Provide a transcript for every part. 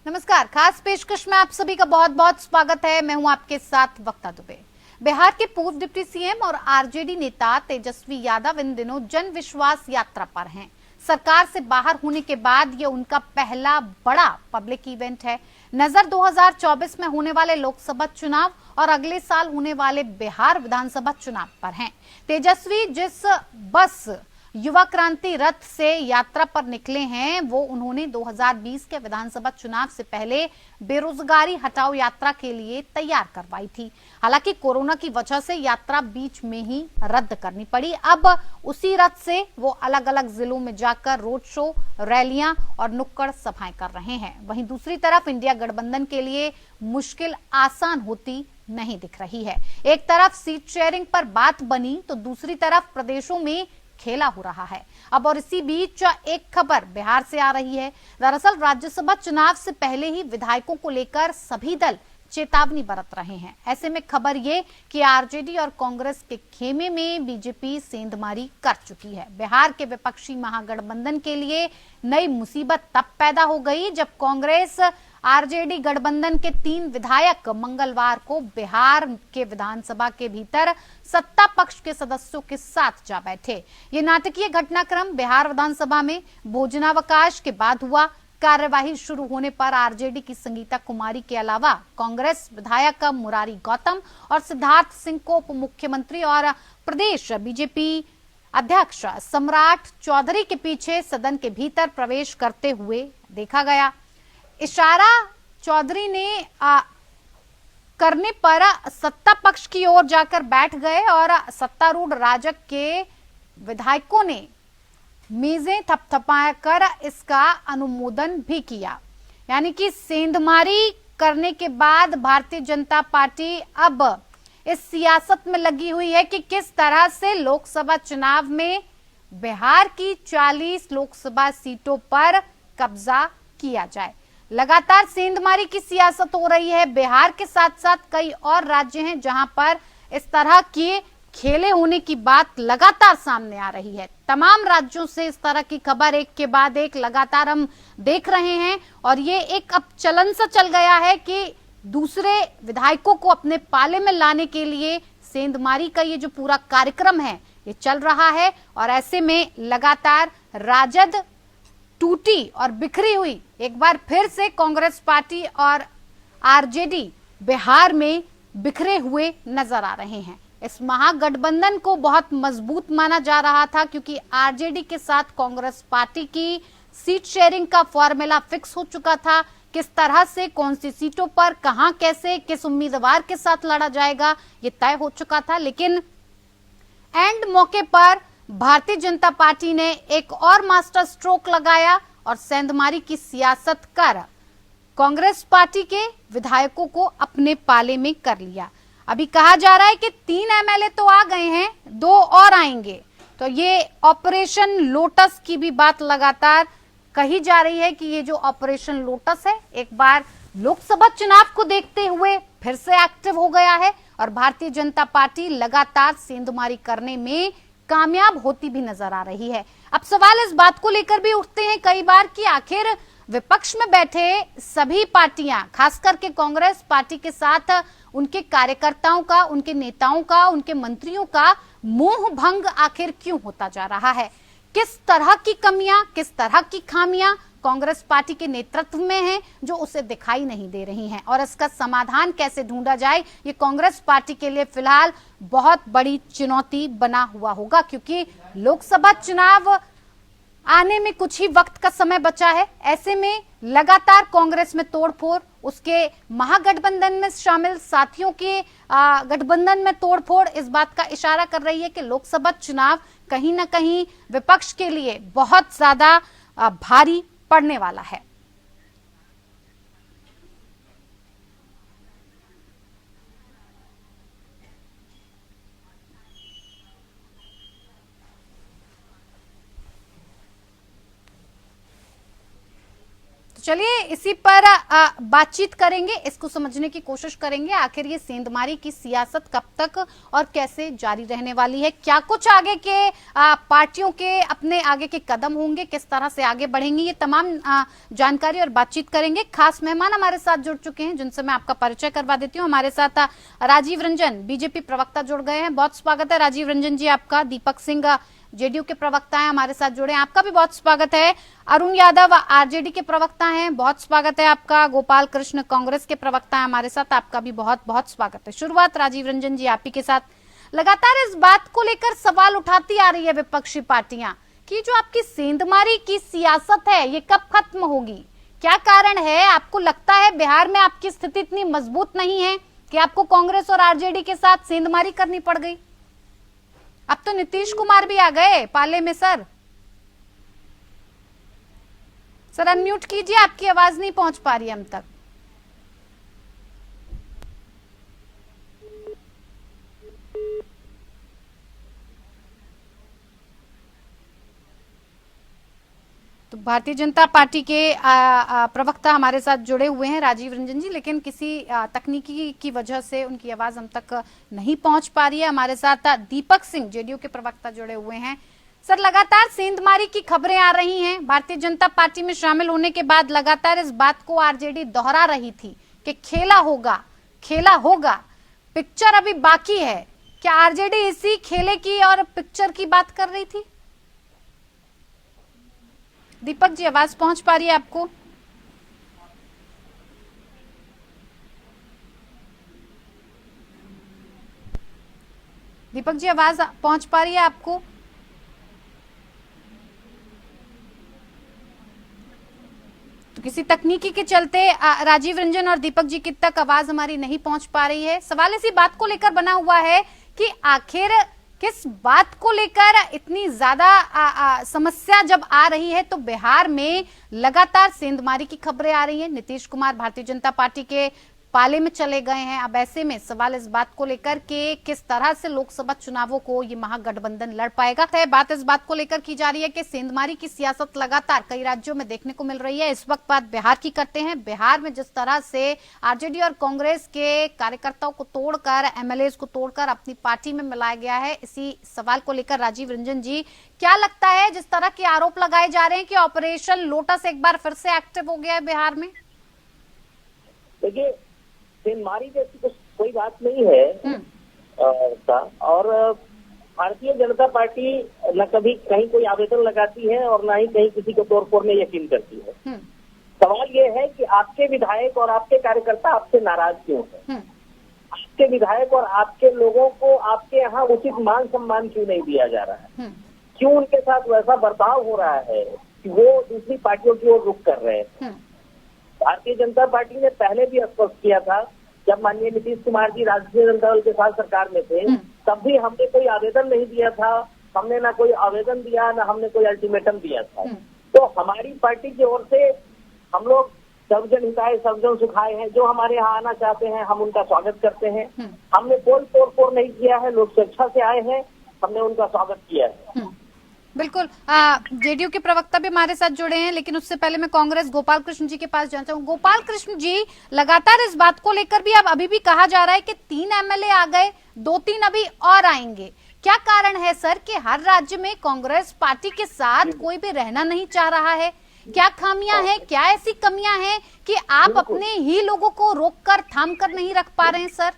नमस्कार। खास पेशकश में आप सभी का बहुत बहुत स्वागत है। मैं हूं आपके साथ वक्ता दुबे। बिहार के पूर्व डिप्टी सीएम और आरजेडी नेता तेजस्वी यादव इन दिनों जन विश्वास यात्रा पर हैं। सरकार से बाहर होने के बाद ये उनका पहला बड़ा पब्लिक इवेंट है। नजर 2024 में होने वाले लोकसभा चुनाव और अगले साल होने वाले बिहार विधानसभा चुनाव पर हैं। तेजस्वी जिस बस युवा क्रांति रथ से यात्रा पर निकले हैं वो उन्होंने 2020 के विधानसभा चुनाव से पहले बेरोजगारी हटाओ यात्रा के लिए तैयार करवाई थी। हालांकि कोरोना की वजह से यात्रा बीच में ही रद्द करनी पड़ी। अब उसी रथ से वो अलग अलग जिलों में जाकर रोड शो, रैलियां और नुक्कड़ सभाएं कर रहे हैं। वहीं दूसरी तरफ इंडिया गठबंधन के लिए मुश्किल आसान होती नहीं दिख रही है। एक तरफ सीट शेयरिंग पर बात बनी तो दूसरी तरफ प्रदेशों में खेला हो रहा है। अब और इसी बीच एक खबर बिहार से आ रही है। दरअसल राज्यसभा चुनाव से पहले ही विधायकों को लेकर सभी दल चेतावनी बरत रहे हैं। ऐसे में खबर ये कि आरजेडी और कांग्रेस के खेमे में बीजेपी सेंधमारी कर चुकी है। बिहार के विपक्षी महागठबंधन के लिए नई मुसीबत तब पैदा हो गई जब कांग्रेस आरजेडी गठबंधन के 3 विधायक मंगलवार को बिहार के विधानसभा के भीतर सत्ता पक्ष के सदस्यों के साथ जा बैठे। ये नाटकीय घटनाक्रम बिहार विधानसभा में भोजनावकाश के बाद हुआ। कार्यवाही शुरू होने पर आरजेडी की संगीता कुमारी के अलावा कांग्रेस विधायक मुरारी गौतम और सिद्धार्थ सिंह को उप मुख्यमंत्री और प्रदेश बीजेपी अध्यक्ष सम्राट चौधरी के पीछे सदन के भीतर प्रवेश करते हुए देखा गया। इशारा चौधरी ने करने पर सत्ता पक्ष की ओर जाकर बैठ गए और सत्तारूढ़ राजग के विधायकों ने मेजें थपथपाकर इसका अनुमोदन भी किया। यानी कि सेंधमारी करने के बाद भारतीय जनता पार्टी अब इस सियासत में लगी हुई है कि किस तरह से लोकसभा चुनाव में बिहार की 40 लोकसभा सीटों पर कब्जा किया जाए। लगातार सेंधमारी की सियासत हो रही है। बिहार के साथ साथ कई और राज्य हैं जहां पर इस तरह के खेले होने की बात लगातार सामने आ रही है। तमाम राज्यों से इस तरह की खबर एक के बाद एक लगातार हम देख रहे हैं और ये एक अब चलन सा चल गया है कि दूसरे विधायकों को अपने पाले में लाने के लिए सेंधमारी का ये जो पूरा कार्यक्रम है ये चल रहा है। और ऐसे में लगातार राजद टूटी और बिखरी हुई एक बार फिर से कांग्रेस पार्टी और आरजेडी बिहार में बिखरे हुए नजर आ रहे हैं। इस महागठबंधन को बहुत मजबूत माना जा रहा था क्योंकि आरजेडी के साथ कांग्रेस पार्टी की सीट शेयरिंग का फॉर्मूला फिक्स हो चुका था। किस तरह से कौन सी सीटों पर कहां कैसे किस उम्मीदवार के साथ लड़ा जाएगा ये तय हो चुका था। लेकिन एंड मौके पर भारतीय जनता पार्टी ने एक और मास्टर स्ट्रोक लगाया और सेंधमारी की सियासत कर कांग्रेस पार्टी के विधायकों को अपने पाले में कर लिया। अभी कहा जा रहा है कि 3 एमएलए तो आ गए हैं, 2 और आएंगे। तो ये ऑपरेशन लोटस की भी बात लगातार कही जा रही है कि ये जो ऑपरेशन लोटस है एक बार लोकसभा चुनाव को देखते हुए फिर से एक्टिव हो गया है और भारतीय जनता पार्टी लगातार सेंधमारी करने में कामयाब होती भी नजर आ रही है। अब सवाल इस बात को लेकर भी उठते हैं कई बार कि आखिर विपक्ष में बैठे सभी पार्टियां, खास करके कांग्रेस पार्टी के साथ उनके कार्यकर्ताओं का, उनके नेताओं का, उनके मंत्रियों का मोह भंग आखिर क्यों होता जा रहा है? किस तरह की कमियां, किस तरह की खामियां कांग्रेस पार्टी के नेतृत्व में हैं जो उसे दिखाई नहीं दे रही हैं और इसका समाधान कैसे ढूंढा जाए ये कांग्रेस पार्टी के लिए फिलहाल बहुत बड़ी चुनौती बना हुआ होगा क्योंकि लोकसभा चुनाव आने में कुछ ही वक्त का समय बचा है। ऐसे में लगातार कांग्रेस में तोड़फोड़, उसके महागठबंधन में शामिल साथियों के गठबंधन में तोड़फोड़ इस बात का इशारा कर रही है कि लोकसभा चुनाव कहीं ना कहीं विपक्ष के लिए बहुत ज्यादा भारी पड़ने वाला है। चलिए इसी पर बातचीत करेंगे, इसको समझने की कोशिश करेंगे आखिर ये सेंधमारी की सियासत कब तक और कैसे जारी रहने वाली है, क्या कुछ आगे के पार्टियों के अपने आगे के कदम होंगे, किस तरह से आगे बढ़ेंगे, ये तमाम जानकारी और बातचीत करेंगे। खास मेहमान हमारे साथ जुड़ चुके हैं जिनसे मैं आपका परिचय करवा देती हूँ। हमारे साथ राजीव रंजन बीजेपी प्रवक्ता जुड़ गए हैं, बहुत स्वागत है राजीव रंजन जी आपका। दीपक सिंह जेडीयू के प्रवक्ता हैं, हमारे साथ जुड़े हैं, आपका भी बहुत स्वागत है। अरुण यादव आरजेडी के प्रवक्ता हैं, बहुत स्वागत है आपका। गोपाल कृष्ण कांग्रेस के प्रवक्ता हैं हमारे साथ, आपका भी बहुत बहुत स्वागत है। शुरुआत राजीव रंजन जी आप ही के साथ। लगातार इस बात को लेकर सवाल उठाती आ रही है विपक्षी पार्टियां कि जो आपकी सेंधमारी की सियासत है ये कब खत्म होगी, क्या कारण है? आपको लगता है बिहार में आपकी स्थिति इतनी मजबूत नहीं है कि आपको कांग्रेस और आरजेडी के साथ सेंधमारी करनी पड़ गई? अब तो नीतीश कुमार भी आ गए पाले में। सर अनम्यूट कीजिए, आपकी आवाज नहीं पहुंच पा रही हम तक। तो भारतीय जनता पार्टी के प्रवक्ता हमारे साथ जुड़े हुए हैं राजीव रंजन जी, लेकिन किसी तकनीकी की वजह से उनकी आवाज हम तक नहीं पहुंच पा रही है। हमारे साथ दीपक सिंह जेडीयू के प्रवक्ता जुड़े हुए हैं। सर लगातार सेंधमारी की खबरें आ रही हैं, भारतीय जनता पार्टी में शामिल होने के बाद लगातार इस बात को आरजेडी दोहरा रही थी कि खेला होगा, पिक्चर अभी बाकी है। क्या आरजेडी इसी खेले की और पिक्चर की बात कर रही थी? दीपक जी आवाज पहुंच पा रही है आपको? दीपक जी आवाज पहुंच पा रही है आपको? तो किसी तकनीकी के चलते राजीव रंजन और दीपक जी की तक आवाज हमारी नहीं पहुंच पा रही है। सवाल इसी बात को लेकर बना हुआ है कि आखिर किस बात को लेकर इतनी ज्यादा समस्या जब आ रही है, तो बिहार में लगातार सेंधमारी की खबरें आ रही हैं। नीतीश कुमार भारतीय जनता पार्टी के पाले में चले गए हैं। अब ऐसे में सवाल इस बात को लेकर के किस तरह से लोकसभा चुनावों को ये महागठबंधन लड़ पाएगा। बात इस बात को लेकर की जा रही है कि सेंधमारी की सियासत लगातार कई राज्यों में देखने को मिल रही है। इस वक्त बात बिहार की करते हैं। बिहार में जिस तरह से आरजेडी और कांग्रेस के कार्यकर्ताओं को तोड़कर, एमएलए को तोड़कर अपनी पार्टी में मिलाया गया है, इसी सवाल को लेकर राजीव रंजन जी क्या लगता है, जिस तरह के आरोप लगाए जा रहे हैं कि ऑपरेशन लोटस एक बार फिर से एक्टिव हो गया है बिहार में? देखिए, सेंधमारी जैसी कोई बात नहीं है और भारतीय जनता पार्टी न कभी कहीं कोई आवेदन लगाती है और न ही कहीं किसी को तोड़ फोड़ में यकीन करती है। सवाल ये है कि आपके विधायक और आपके कार्यकर्ता आपसे नाराज क्यों हैं? आपके विधायक और आपके लोगों को आपके यहाँ उचित मान सम्मान क्यों नहीं दिया जा रहा है? क्यों उनके साथ वैसा बर्ताव हो रहा है कि वो दूसरी पार्टियों की ओर रुख कर रहे हैं? भारतीय जनता पार्टी ने पहले भी स्पष्ट किया था, जब माननीय नीतीश कुमार जी राष्ट्रीय जनता दल के साथ सरकार में थे, तब भी हमने कोई आवेदन नहीं दिया था। हमने ना कोई आवेदन दिया, ना हमने कोई अल्टीमेटम दिया था। तो हमारी पार्टी की ओर से हम लोग सर्वजन हिताय सर्वजन सुखाय हैं। जो हमारे यहाँ आना चाहते हैं हम उनका स्वागत करते हैं। हमने कोई तोड़ फोड़ नहीं किया है, लोग स्वेच्छा से आए हैं, हमने उनका स्वागत किया है। बिल्कुल। जेडीयू के प्रवक्ता भी हमारे साथ जुड़े हैं, लेकिन उससे पहले मैं कांग्रेस गोपाल कृष्ण जी के पास जाना चाहूँ। गोपाल कृष्ण जी, लगातार इस बात को लेकर भी अब अभी भी कहा जा रहा है कि 3 एमएलए आ गए, 2-3 अभी और आएंगे। क्या कारण है सर कि हर राज्य में कांग्रेस पार्टी के साथ कोई भी रहना नहीं चाह रहा है? क्या खामियां हैं, क्या ऐसी कमियां हैं कि आप अपने ही लोगों को रोककर थाम कर नहीं रख पा रहे हैं? सर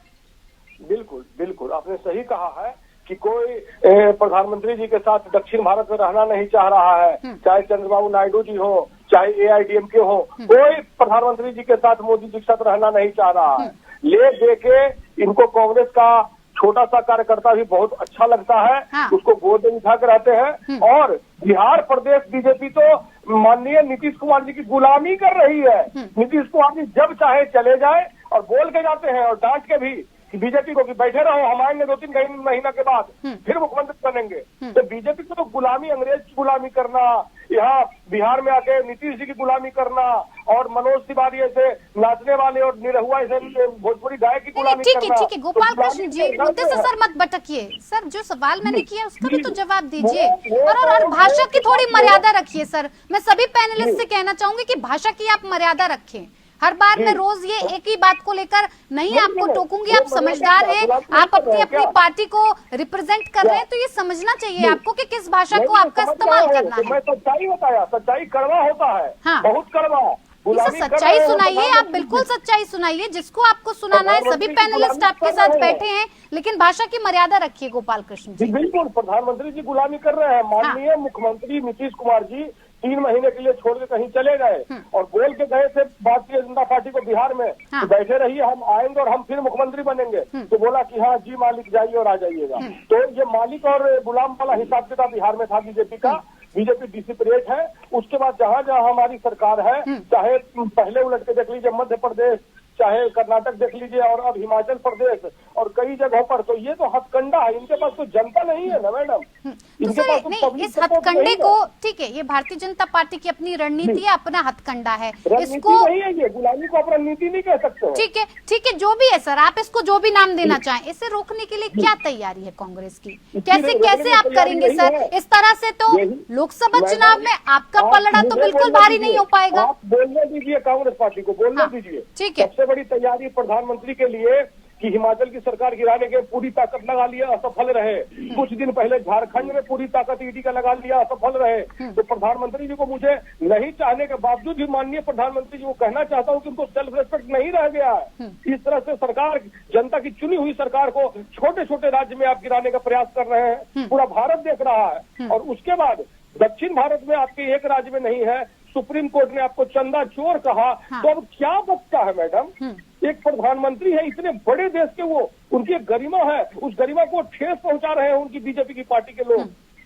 बिल्कुल आपने सही कहा है कि कोई प्रधानमंत्री जी के साथ दक्षिण भारत में रहना नहीं चाह रहा है, चाहे चंद्रबाबू नायडू जी हो, चाहे एआईडीएमके हो, कोई प्रधानमंत्री जी के साथ मोदी जी के साथ रहना नहीं चाह रहा है। ले दे के इनको कांग्रेस का छोटा सा कार्यकर्ता भी बहुत अच्छा लगता है। उसको गोद में उठा के रहते हैं। और बिहार प्रदेश बीजेपी तो माननीय नीतीश कुमार जी की गुलामी कर रही है। नीतीश कुमार जी जब चाहे चले जाए और बोल के जाते हैं और डांट के भी कि बीजेपी को कि बैठे रहो, हम आएंगे 2-3 महीना के बाद फिर मुख्यमंत्री बनेंगे। तो बीजेपी को तो गुलामी, अंग्रेज की गुलामी करना, यहाँ बिहार में आके नीतीश जी की गुलामी करना और मनोज तिवारी ऐसे नाचने वाले और निरहुआ ऐसे भोजपुरी गायक की गुलामी करना। ठीक है गोपाल कृष्ण जी, मुद्दे से सर मत भटकिए। सर जो सवाल मैंने किया उसका भी तो जवाब दीजिए, और भाषा की थोड़ी मर्यादा रखिए सर। मैं सभी पैनलिस्ट से कहना चाहूंगी कि भाषा की आप मर्यादा रखें। हर बार मैं रोज ये एक ही बात को लेकर नहीं आपको टोकूंगी। आप समझदार हैं, आप अपनी पार्टी को रिप्रेजेंट कर रहे हैं, तो ये समझना चाहिए आपको कि किस भाषा को आपका इस्तेमाल करना है। मैं सच्चाई बताया, सच्चाई कड़वा होता है। हाँ। बहुत कड़वा। सच्चाई सुनाइए, आप बिल्कुल सच्चाई सुनाइए जिसको आपको सुनाना है। सभी पैनलिस्ट आपके साथ बैठे हैं, लेकिन भाषा की मर्यादा रखिए गोपाल कृष्ण जी। बिल्कुल, प्रधानमंत्री जी गुलामी कर रहे हैं। माननीय मुख्यमंत्री नीतीश कुमार जी 3 महीने के लिए छोड़ के कहीं चले गए और बोल के गए थे भारतीय जनता पार्टी को बिहार में कि बैठे रहिए, हम आएंगे और हम फिर मुख्यमंत्री बनेंगे। तो बोला कि हाँ जी मालिक जाइए और आ जाइएगा। तो ये मालिक और गुलाम वाला हिसाब किताब बिहार में था बीजेपी का। बीजेपी डिसिपरेट है। उसके बाद जहाँ जहाँ हमारी सरकार है, चाहे पहले उलट के देख लीजिए मध्य प्रदेश, चाहे कर्नाटक देख लीजिए और अब हिमाचल प्रदेश और कई जगहों पर, तो ये तो हथकंडा है। इनके पास तो जनता नहीं है ना मैडम। इनके पास तो नहीं, इस हथकंडे को, ठीक है, ये भारतीय जनता पार्टी की अपनी रणनीति है, अपना हथकंडा है। इसको नहीं है, ये गुलामी को आप रणनीति नहीं कह सकते। ठीक है, जो भी है सर, आप इसको जो भी नाम देना चाहें, इसे रोकने के लिए क्या तैयारी है कांग्रेस की? कैसे आप करेंगे सर? इस तरह से तो लोकसभा चुनाव में आपका पलड़ा तो बिल्कुल भारी नहीं हो पाएगा। आप बोलने दीजिए, कांग्रेस पार्टी को बोलने दीजिए। ठीक है, सबसे बड़ी तैयारी प्रधानमंत्री के लिए कि हिमाचल की सरकार गिराने के पूरी ताकत लगा लिया, असफल रहे। कुछ दिन पहले झारखंड में पूरी ताकत ईडी का लगा लिया, असफल रहे। तो प्रधानमंत्री जी को मुझे नहीं चाहने के बावजूद भी माननीय प्रधानमंत्री जी को कहना चाहता हूं कि उनको सेल्फ रेस्पेक्ट नहीं रह गया है। इस तरह से सरकार, जनता की चुनी हुई सरकार को छोटे छोटे राज्य में आप गिराने का प्रयास कर रहे हैं। पूरा भारत देख रहा है। और उसके बाद दक्षिण भारत में आपके एक राज्य में नहीं है, सुप्रीम कोर्ट ने आपको चंदा चोर कहा। तो अब क्या बचता है मैडम? एक प्रधानमंत्री है इतने बड़े देश के, वो उनकी एक गरिमा है, उस गरिमा को ठेस पहुंचा रहे हैं उनकी बीजेपी की पार्टी के लोग।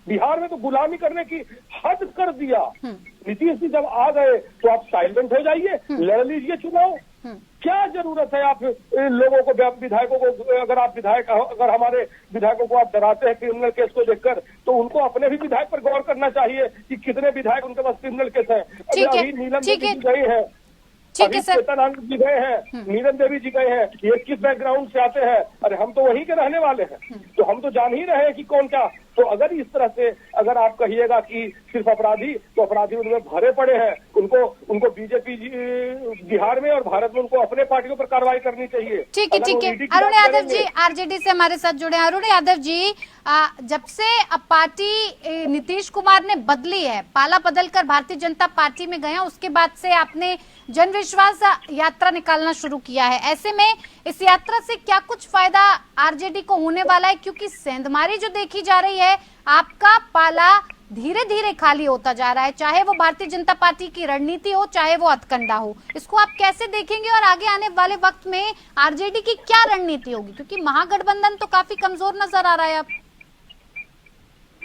बिहार में तो गुलामी करने की हद कर दिया। नीतीश जी जब आ गए तो आप साइलेंट हो जाइए, लड़ लीजिए चुनाव। क्या जरूरत है आप लोगों को, विधायकों को, अगर आप विधायक, अगर हमारे विधायकों को आप डराते हैं क्रिमिनल केस को देखकर, तो उनको अपने भी विधायक पर गौर करना चाहिए कि कितने विधायक उनके पास क्रिमिनल केस है। अभी नीलम देवी जी गई है, अभी चेतनानंद जी गए हैं, नीलम देवी जी गए हैं, ये किस बैकग्राउंड से आते हैं? अरे हम तो वहीं के रहने वाले हैं, तो हम तो जान ही रहे हैं कि कौन क्या। तो अगर इस तरह से अगर आप कहिएगा कि सिर्फ अपराधी, तो अपराधी उनमें भरे पड़े हैं। उनको बीजेपी बिहार में और भारत में उनको अपने पार्टियों पर कार्रवाई करनी चाहिए। ठीक है। अरुण यादव जी आरजेडी से हमारे साथ जुड़े हैं। अरुण यादव जी, जब से अब पार्टी नीतीश कुमार ने बदली है, पाला बदलकर भारतीय जनता पार्टी में गए, उसके बाद से आपने जन विश्वास यात्रा निकालना शुरू किया है। ऐसे में इस यात्रा से क्या कुछ फायदा आरजेडी को होने वाला है? क्योंकि सेंधमारी जो देखी जा रही है, आपका पाला धीरे धीरे खाली होता जा रहा है, चाहे वो भारतीय जनता पार्टी की रणनीति हो, चाहे वो हथकंडा हो। इसको आप कैसे देखेंगे और आगे आने वाले वक्त में आरजेडी की क्या रणनीति होगी? क्योंकि महागठबंधन तो काफी कमजोर नजर आ रहा है अब।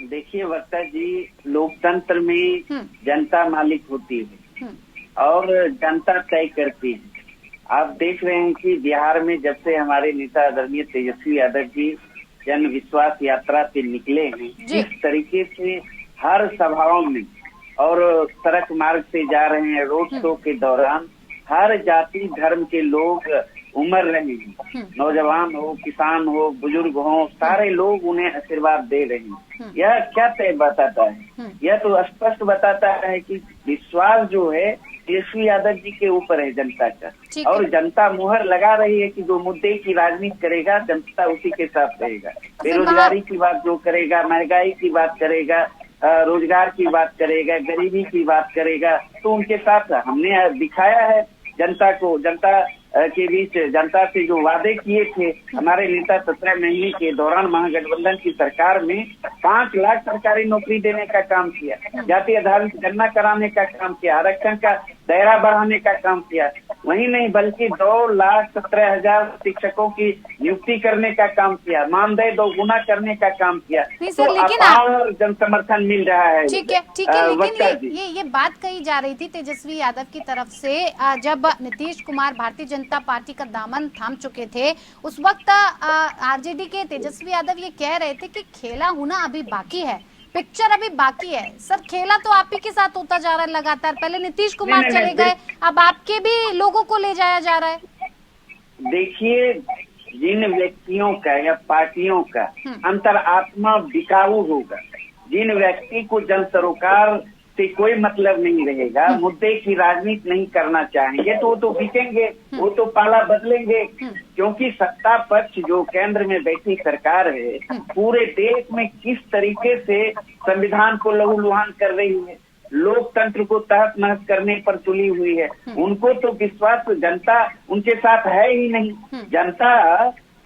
देखिए वक्ता जी, लोकतंत्र में जनता मालिक होती है और जनता तय करती है। आप देख रहे हैं कि बिहार में जब से हमारे नेता आदरणीय तेजस्वी यादव जी जन विश्वास यात्रा पे निकले हैं, जिस तरीके से हर सभाओं में और सड़क मार्ग से जा रहे हैं, रोड शो के दौरान हर जाति धर्म के लोग उमड़ रहे हैं। नौजवान हो, किसान हो, बुजुर्ग हो, सारे लोग उन्हें आशीर्वाद दे रहे हैं। यह क्या तय बताता है? यह तो स्पष्ट बताता है कि विश्वास जो है तेजस्वी यादव जी के ऊपर है जनता का, और जनता मुहर लगा रही है कि जो मुद्दे की राजनीति करेगा जनता उसी के साथ रहेगा। बेरोजगारी की बात जो करेगा, महंगाई की बात करेगा, रोजगार की बात करेगा, गरीबी की बात करेगा, तो उनके साथ हमने दिखाया है जनता को। जनता के बीच जनता से जो वादे किए थे हमारे नेता 17 महीने के दौरान महागठबंधन की सरकार में 5 लाख सरकारी नौकरी देने का काम किया, जाति आधारित गणना कराने का काम किया, आरक्षण का दायरा बढ़ाने का काम किया। वही नहीं बल्कि 2,17,000 शिक्षकों की नियुक्ति करने का काम किया, मानदेय 2 गुना करने का काम किया। तो अपार जन समर्थन मिल रहा है। ठीक है, लेकिन ये बात कही जा रही थी तेजस्वी यादव की तरफ से, जब नीतीश कुमार भारतीय जनता पार्टी का दामन थाम चुके थे, उस वक्त आरजेडी के तेजस्वी यादव ये कह रहे थे कि खेला होना अभी बाकी है, पिक्चर अभी बाकी है सर। खेला तो आप ही के साथ होता जा रहा है लगातार। पहले नीतीश कुमार नहीं, चले गए, अब आपके भी लोगों को ले जाया जा रहा है। देखिए, जिन व्यक्तियों का या पार्टियों का अंतरात्मा बिकाऊ होगा, जिन व्यक्ति को जन सरोकार से कोई मतलब नहीं रहेगा, मुद्दे की राजनीति नहीं करना चाहेंगे, तो वो तो बिकेंगे, वो तो पाला बदलेंगे। क्योंकि सत्ता पक्ष जो केंद्र में बैठी सरकार है, पूरे देश में किस तरीके से संविधान को लहूलुहान कर रही है, लोकतंत्र को तहस नहस करने पर तुली हुई है। उनको तो विश्वास जनता उनके साथ है ही नहीं। जनता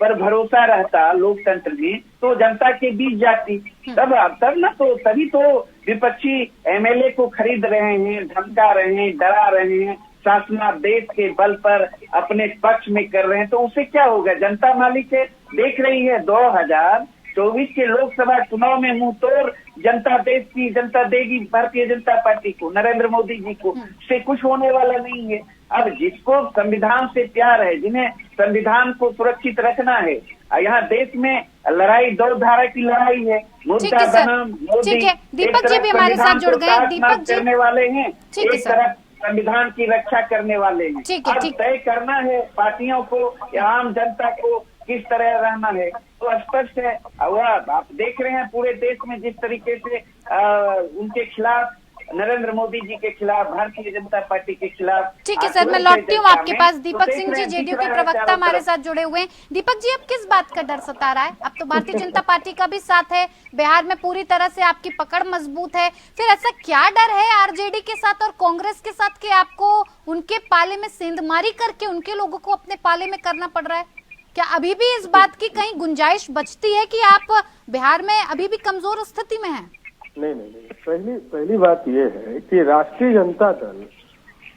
पर भरोसा रहता लोकतंत्र में तो जनता के बीच जाती, तब ना, तो तभी तो विपक्षी एमएलए को खरीद रहे हैं, धमका रहे हैं, डरा रहे हैं, शासनादेश के बल पर अपने पक्ष में कर रहे हैं। तो उससे क्या होगा? जनता मालिक है, देख रही है। 2024 के लोकसभा चुनाव में मुंह तोड़ जनता देश की जनता देगी भारतीय जनता पार्टी को, नरेंद्र मोदी जी को। से कुछ होने वाला नहीं है। अब जिसको संविधान से प्यार है, जिन्हें संविधान को सुरक्षित रखना है, यहाँ देश में लड़ाई 2 धारा की लड़ाई है। मुद्दा बनाम मोदी, ठीक है, दीपक जी भी हमारे साथ जुड़ गए। दीपक जी करने वाले हैं, एक तरफ संविधान की रक्षा करने वाले हैं। अब तय करना है पार्टियों को या आम जनता को किस तरह रहना है, तो स्पष्ट है। अब आप देख रहे हैं पूरे देश में जिस तरीके से उनके खिलाफ, नरेंद्र मोदी जी के खिलाफ, भारतीय जनता पार्टी के खिलाफ। ठीक है सर, मैं लौटती हूँ आपके पास। दीपक सिंह जी जेडीयू के प्रवक्ता हमारे साथ जुड़े हुए हैं। दीपक जी, अब किस बात का डर सता रहा है? अब तो भारतीय जनता पार्टी का भी साथ है, बिहार में पूरी तरह से आपकी पकड़ मजबूत है, फिर ऐसा क्या डर है आरजेडी के साथ और कांग्रेस के साथ कि आपको उनके पाले में सेंधमारी करके उनके लोगों को अपने पाले में करना पड़ रहा है? क्या अभी भी इस बात की कहीं गुंजाइश बचती है कि आप बिहार में अभी भी कमजोर स्थिति में हैं? नहीं, पहली बात यह है कि राष्ट्रीय जनता दल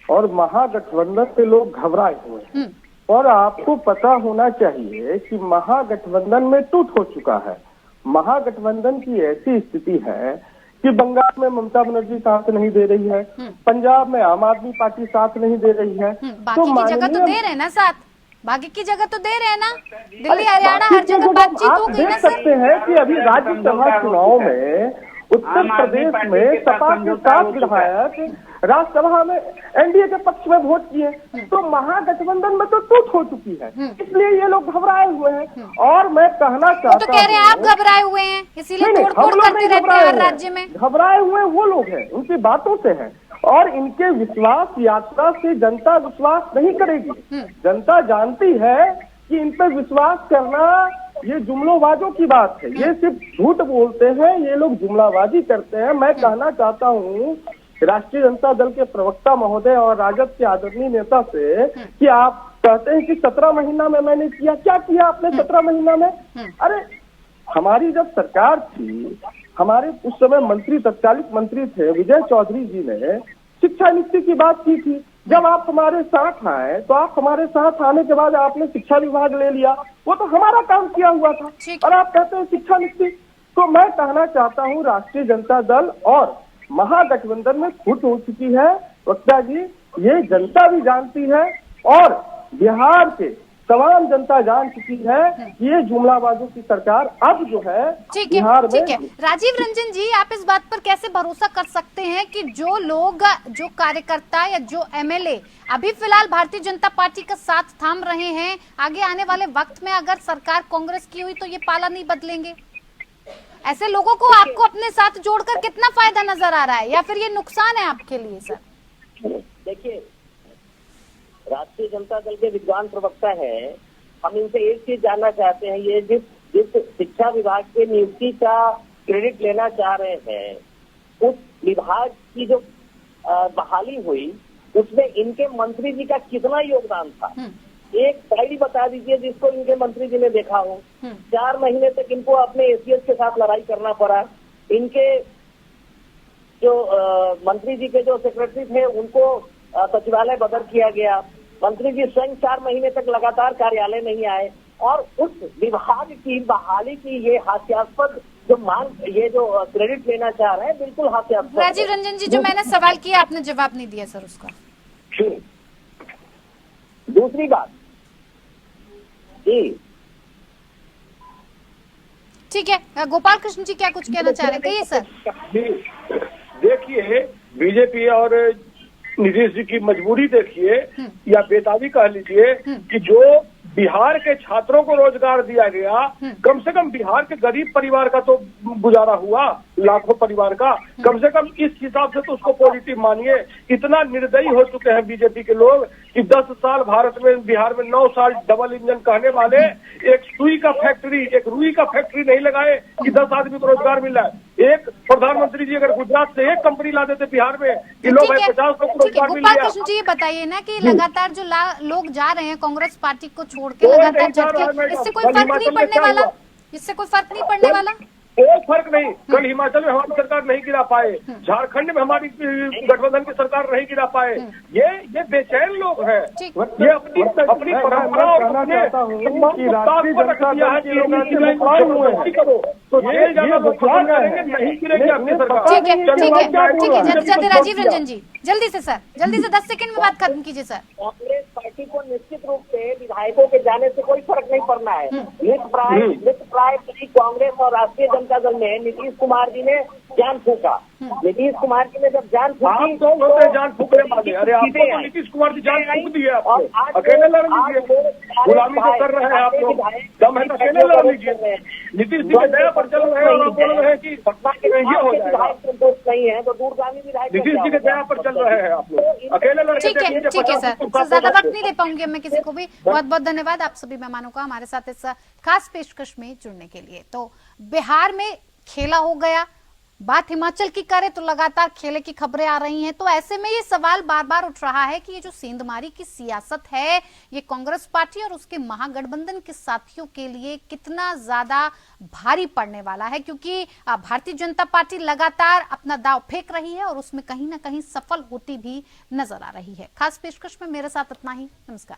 और महागठबंधन पे लोग घबराए हुए हैं। और आपको पता होना चाहिए कि महागठबंधन में टूट हो चुका है। महागठबंधन की ऐसी स्थिति है कि बंगाल में ममता बनर्जी साथ नहीं दे रही है, पंजाब में आम आदमी पार्टी साथ नहीं दे रही है। बाकी की जगह तो दे रहे हैं ना साथ, बाकी की जगह तो दे रहे हैं ना, दिल्ली हरियाणा हर जगह बातचीत हो गई ना सर। देख सकते हैं कि अभी राज्यसभा चुनाव में उत्तर प्रदेश में सपा के 7 विधायक राज्यसभा में एनडीए के पक्ष में वोट किए, तो महागठबंधन में तो टूट हो चुकी है। इसलिए ये लोग घबराए हुए हैं। और मैं कहना चाहता हूँ, तो कह रहे हैं आप घबराए हुए हैं, इसीलिए तोड़-फोड़ करते रहते हैं हर राज्य में। घबराए हुए वो लोग हैं, उनकी बातों से हैं। और इनके विश्वास यात्रा से जनता विश्वास नहीं करेगी। जनता जानती है कि इन पर विश्वास करना ये जुमलोबाजों की बात है। ये सिर्फ झूठ बोलते हैं, ये लोग जुमलाबाजी करते हैं। मैं कहना चाहता हूँ राष्ट्रीय जनता दल के प्रवक्ता महोदय और राजद के आदरणीय नेता से कि आप कहते हैं कि 17 महीना में मैंने किया, क्या किया आपने 17 महीना में? अरे हमारी जब सरकार थी, हमारे उस समय मंत्री, तत्कालिक मंत्री थे विजय चौधरी जी ने शिक्षा नीति की बात की थी। जब आप हमारे साथ आए तो आप हमारे साथ आने के बाद आपने शिक्षा विभाग ले लिया, वो तो हमारा काम किया हुआ था। और आप कहते हैं शिक्षा नीति। तो मैं कहना चाहता हूँ राष्ट्रीय जनता दल और महागठबंधन में फूट हो चुकी है वक्ता जी, ये जनता भी जानती है और बिहार के तमाम जनता जान चुकी है कि ये जुमलाबाजों की सरकार अब जो है बिहार में। ठीक है राजीव रंजन जी, आप इस बात पर कैसे भरोसा कर सकते हैं कि जो लोग, जो कार्यकर्ता या जो एमएलए अभी फिलहाल भारतीय जनता पार्टी का साथ थाम रहे हैं, आगे आने वाले वक्त में अगर सरकार कांग्रेस की हुई तो ये पाला नहीं बदलेंगे? ऐसे लोगों को आपको अपने साथ जोड़कर कितना फायदा नजर आ रहा है, या फिर ये नुकसान है आपके लिए सर? देखिए, राष्ट्रीय जनता दल के विद्वान प्रवक्ता है, हम इनसे एक चीज जानना चाहते हैं, ये जिस शिक्षा विभाग के नियुक्ति का क्रेडिट लेना चाह रहे हैं, उस विभाग की जो बहाली हुई उसमें इनके मंत्री जी का कितना योगदान था? एक फाइल बता दीजिए जिसको इनके मंत्री जी ने देखा हो। 4 महीने तक इनको अपने एसीएस के साथ लड़ाई करना पड़ा। इनके जो मंत्री जी के जो सेक्रेटरी थे उनको सचिवालय बदल किया गया। मंत्री जी स्वयं 4 महीने तक लगातार कार्यालय नहीं आए और उस विभाग की बहाली की ये हास्यास्पद जो मांग, ये जो क्रेडिट लेना चाह रहे हैं, बिल्कुल हास्यास्पद। राजीव रंजन जी, जो मैंने सवाल किया आपने जवाब नहीं दिया सर उसका। दूसरी बात जी, ठीक है, गोपाल कृष्ण जी क्या कुछ कहना चाह रहे हैं, कहिए सर। देखिए, बीजेपी और नीतीश जी की मजबूरी देखिए या बेताबी कह लीजिए कि जो बिहार के छात्रों को रोजगार दिया गया, कम से कम बिहार के गरीब परिवार का तो गुजारा हुआ, लाखों परिवार का, कम से कम इस हिसाब से तो उसको पॉजिटिव मानिए। इतना निर्दयी हो चुके हैं बीजेपी के लोग कि 10 साल भारत में, बिहार में 9 साल डबल इंजन कहने वाले एक सुई का फैक्ट्री, एक रुई का फैक्ट्री नहीं लगाए कि 10 आदमी को रोजगार मिल रहा है। एक प्रधानमंत्री जी अगर गुजरात से एक कंपनी ला देते बिहार में कि लोग 50 लोग को रोजगार मिल गोपाल गया। कृष्ण जी ये बताइए ना कि लगातार जो लोग जा रहे हैं कांग्रेस पार्टी को छोड़ के लगातार झटके, इससे कोई फर्क नहीं पड़ने वाला, इससे कोई फर्क नहीं पड़ने वाला? कोई फर्क नहीं। कल हिमाचल में हमारी सरकार नहीं गिरा पाए, झारखंड में हमारी गठबंधन की सरकार नहीं गिरा पाए। ये बेचैन लोग हैं, ये अपनी परंपरा और अपने करो तो जेल जाना बर्दाश्त करेंगे, नहीं गिरेगी आपकी सरकार। ठीक है, ठीक है, ठीक है, जल्दी राजीव रंजन जी, जल्दी से सर, जल्दी से 10 सेकंड में बात खत्म कीजिए सर। कांग्रेस पार्टी को निश्चित रूप से विधायकों के जाने से कोई फर्क नहीं पड़ना है। नित प्राय कांग्रेस और राष्ट्रीय जनता दल में नीतीश कुमार जी ने जान फूका। नीतीश कुमार जी ने जब जान फूकी तो जान फूकने वाले, अरे आपको तो नीतीश कुमार जी जान फूक दी है, आपको अकेले लड़ लीजिए, गुलामी तो कर रहे हैं आप लोग, दम है तो अकेले लड़ लीजिए। नीतीश जी के दया पर चल रहे हैं और आप बोल रहे हैं कि ये हो जाएगा। संतोष नहीं है तो दूरगामी विधायक नीतीश जी के दया पर चल रहे हैं आप लोग, अकेले लड़के। ठीक है सर, ज्यादा वक्त नहीं दे पाऊंगी मैं किसी को भी। बहुत बहुत धन्यवाद आप सभी मेहमानों का हमारे साथ इस खास पेशकश में जुड़ने के लिए। तो बिहार में खेला हो गया, बात हिमाचल की करें तो लगातार खेले की खबरें आ रही हैं। तो ऐसे में ये सवाल बार बार उठ रहा है कि ये जो सेंधमारी की सियासत है, ये कांग्रेस पार्टी और उसके महागठबंधन के साथियों के लिए कितना ज्यादा भारी पड़ने वाला है, क्योंकि भारतीय जनता पार्टी लगातार अपना दांव फेंक रही है और उसमें कहीं ना कहीं सफल होती भी नजर आ रही है। खास पेशकश में मेरे साथ इतना ही, नमस्कार।